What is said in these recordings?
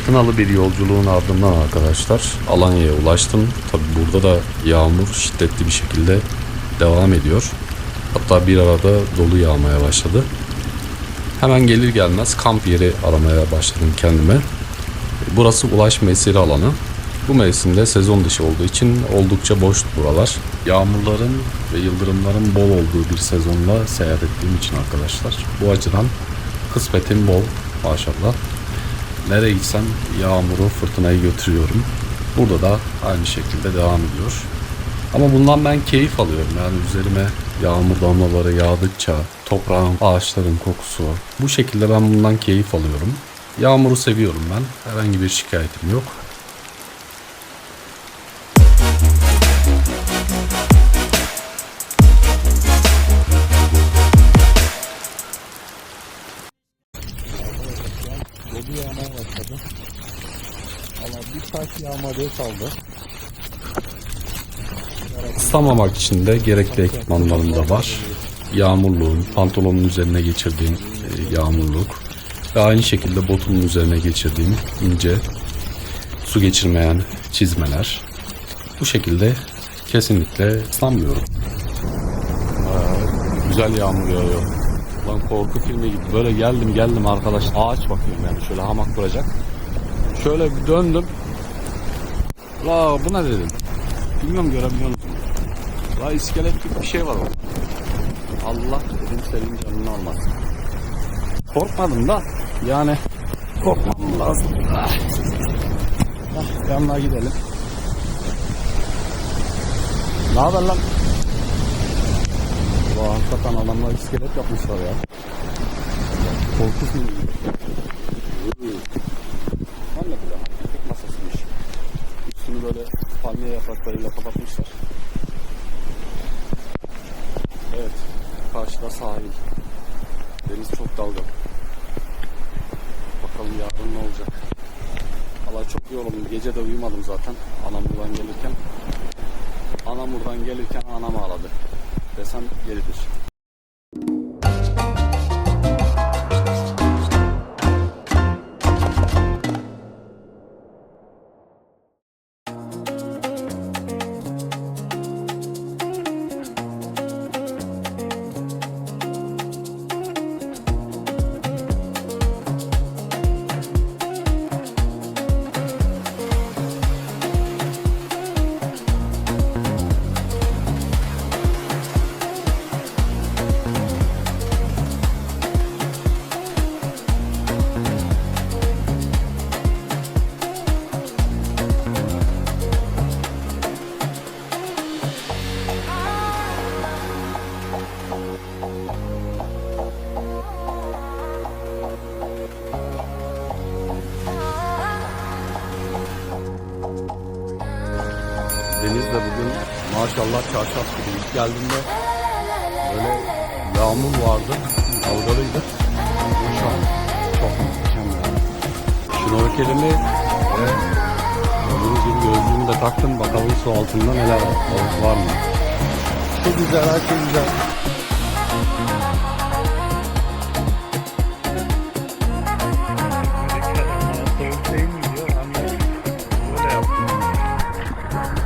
Fırtınalı bir yolculuğun ardından arkadaşlar Alanya'ya ulaştım. Tabi burada da yağmur şiddetli bir şekilde devam ediyor. Hatta bir arada dolu yağmaya başladı. Hemen gelir gelmez kamp yeri aramaya başladım kendime. Burası Ulaş Mesire alanı. Bu mevsimde sezon dışı olduğu için oldukça boş buralar. Yağmurların ve yıldırımların bol olduğu bir sezonla seyahat ettiğim için arkadaşlar. Bu açıdan kısmetim bol maşallah. Nereye gitsem yağmuru, fırtınayı götürüyorum. Burada da aynı şekilde devam ediyor. Ama bundan ben keyif alıyorum. Yani üzerime yağmur damlaları yağdıkça toprağın, ağaçların kokusu. Bu şekilde ben bundan keyif alıyorum. Yağmuru seviyorum ben. Herhangi bir şikayetim yok. Dolu yağmaya başladı. Valla birkaç yağmadığı kaldı. Islamamak için de gerekli ekipmanlarım da var. Yağmurluğum, pantolonun üzerine geçirdiğim yağmurluk ve aynı şekilde botumun üzerine geçirdiğim ince su geçirmeyen çizmeler. Bu şekilde kesinlikle ıslanmıyorum. Güzel yağmur yağıyor. Lan korku filmi gibi böyle geldim arkadaş, ağaç bakıyorum yani şöyle hamak kuracak. Şöyle bir döndüm. La bu ne dedim. Bilmiyorum görebiliyor musun? La iskelet gibi bir şey var orada. Allah dedim senin canını almasın. Korkmadım da yani korkmam lazım. Yanına gidelim. Ne haber lan? Vay hakikaten adamlar iskelet yapmışlar ya. Korku filmi gibi. Ne yapıyor? Tek masasıymış. Üstünü böyle palmiye yapraklarıyla kapatmışlar. Evet, karşıda sahil. Deniz çok dalgalı. Bakalım yarın ne olacak. Vallahi çok yoruldum. Gece de uyumadım zaten. Anam buradan gelirken anam ağladı. Desem yeridir. Deniz de bugün maşallah çarşaf gibi. İlk geldiğimde böyle yağmur vardı, dalgalıydı. Şu an çok muhteşem yani. Şnorkelimi ve gördüğünüz gibi gözlüğümü de taktım. Bakalım su altında neler var, balık var mı? Çok güzel, her şey güzel.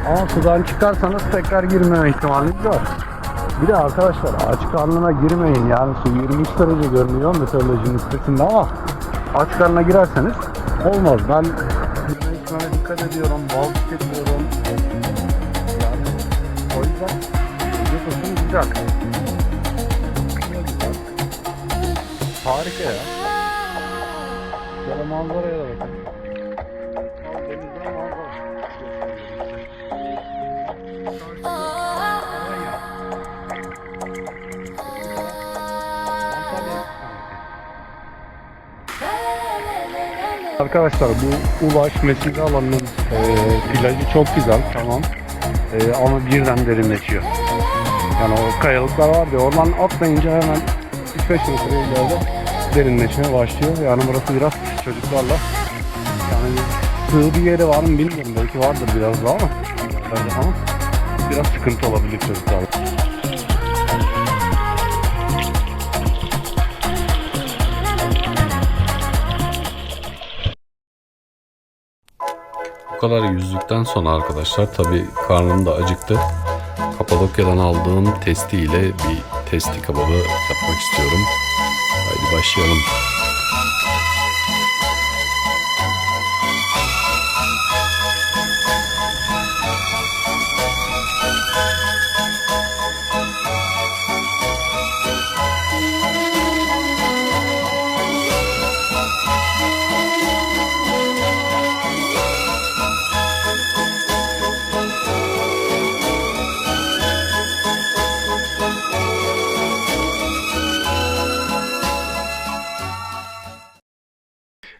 Ama sudan çıkarsanız tekrar girmeme ihtimaliniz var. Bir de arkadaşlar aç karnına girmeyin. Yani su 23 derece görünüyor meteorolojinin sitesinde ama aç karnına girerseniz olmaz. Ben yeme içmeme dikkat ediyorum. Bal tüketiyorum. Yani o yüzden videosun güzel. Harika ya. Şöyle manzaraya da bakın. Denizden manzara. Arkadaşlar bu Ulaş Mesire alanının plajı çok güzel, tamam, ama birden derinleşiyor. Yani o kayalıklar var ya, oradan atlayınca hemen 3-5 metre ileride derinleşmeye başlıyor. Yani burası biraz çocuklarla, yani sığ bir yeri var mı bilmiyorum, belki vardır biraz daha ama biraz sıkıntı olabilir çocuklarla. kadar yüzdükten sonra arkadaşlar tabii karnım da acıktı. Kapadokya'dan aldığım testi ile bir testi kebabı yapmak istiyorum. Haydi başlayalım.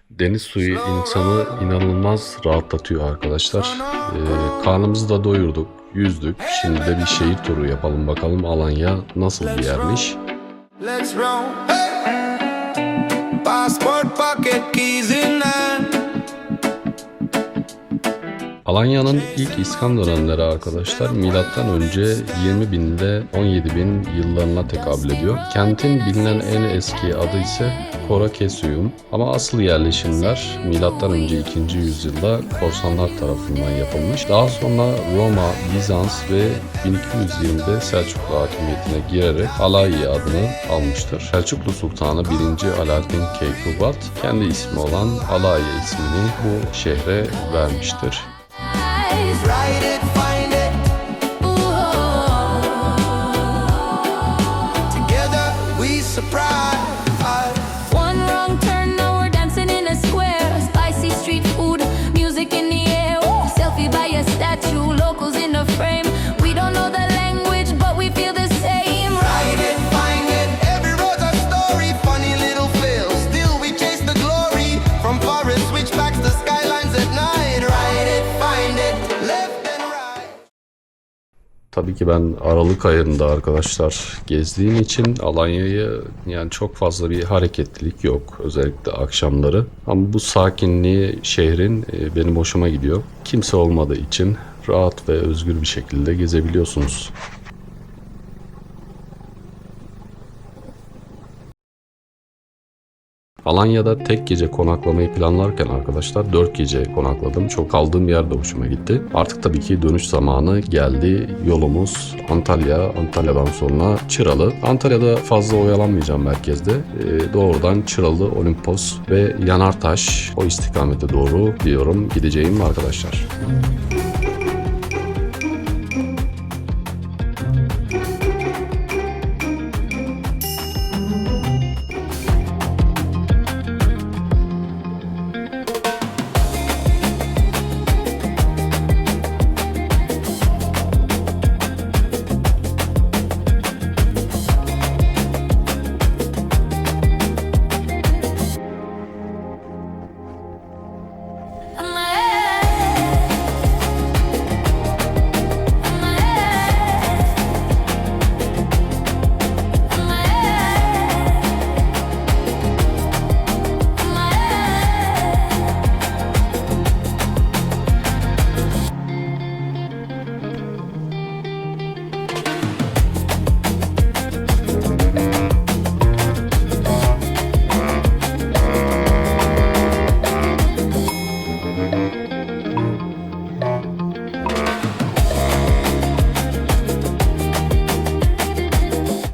Deniz suyu insanı inanılmaz rahatlatıyor arkadaşlar. Karnımızı da doyurduk, yüzdük. Şimdi de bir şehir turu yapalım bakalım Alanya nasıl bir yermiş. Alanya'nın ilk İskan dönemleri arkadaşlar milattan önce 20.000 ile 17.000 yıllarına tekabül ediyor. Kentin bilinen en eski adı ise Korakesyum ama asıl yerleşimler milattan önce 2. yüzyılda korsanlar tarafından yapılmış. Daha sonra Roma, Bizans ve 1220'de Selçuklu hakimiyetine girerek Alayi adını almıştır. Selçuklu Sultanı 1. Alaaddin Keykubat kendi ismi olan Alayi ismini bu şehre vermiştir. Write it, find it. Together we surprise. One wrong turn, now we're dancing in a square. Spicy street food, music in the air. Selfie by a statue, locals in the frame. We don't know the language, but we feel the same. Write it, find it. Every road's a story. Funny little feels. Still we chase the glory. From forest switchbacks to skylines at night. Write it, find it. Tabii ki ben Aralık ayında arkadaşlar gezdiğim için Alanya'yı yani çok fazla bir hareketlilik yok. Özellikle akşamları. Ama bu sakinliği şehrin benim hoşuma gidiyor. Kimse olmadığı için rahat ve özgür bir şekilde gezebiliyorsunuz. Alanya'da tek gece konaklamayı planlarken arkadaşlar 4 gece konakladım. Çok kaldığım yer de hoşuma gitti. Artık tabii ki dönüş zamanı geldi. Yolumuz Antalya. Antalya'dan sonra Çıralı. Antalya'da fazla oyalanmayacağım merkezde. Doğrudan Çıralı, Olimpos ve Yanartaş o istikamete doğru diyorum gideceğim arkadaşlar.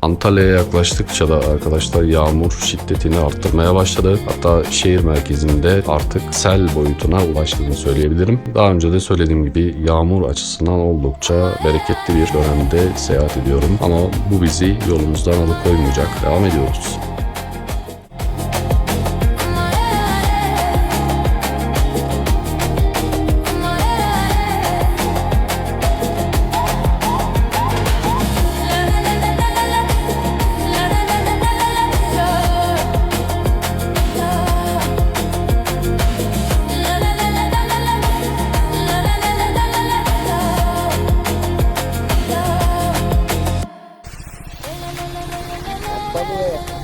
Antalya'ya yaklaştıkça da arkadaşlar yağmur şiddetini arttırmaya başladı. Hatta şehir merkezinde artık sel boyutuna ulaştığını söyleyebilirim. Daha önce de söylediğim gibi yağmur açısından oldukça bereketli bir dönemde seyahat ediyorum. Ama bu bizi yolumuzdan alıkoymayacak. Devam ediyoruz.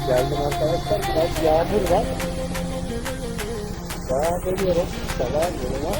Geldim arkadaşlar, biraz yağmur var. Bayağı geliyorum. Sabah yoluma.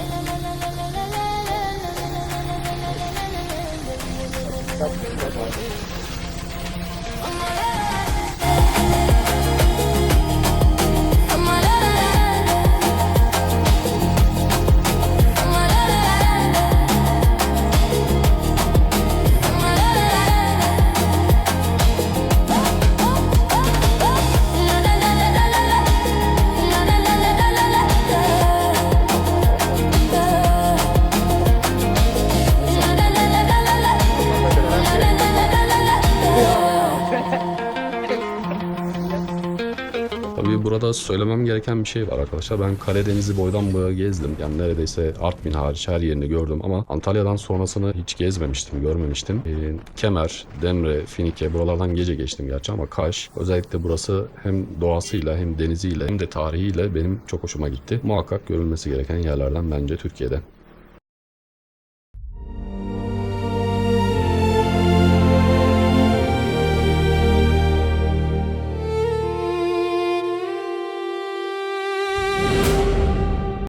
burada söylemem gereken bir şey var arkadaşlar. Ben Karadeniz'i boydan boya gezdim. Yani neredeyse Artvin hariç her yerini gördüm ama Antalya'dan sonrasını hiç gezmemiştim, görmemiştim. Kemer, Demre, Finike buralardan gece geçtim gerçi ama Kaş özellikle burası hem doğasıyla hem deniziyle hem de tarihiyle benim çok hoşuma gitti. Muhakkak görülmesi gereken yerlerden bence Türkiye'de.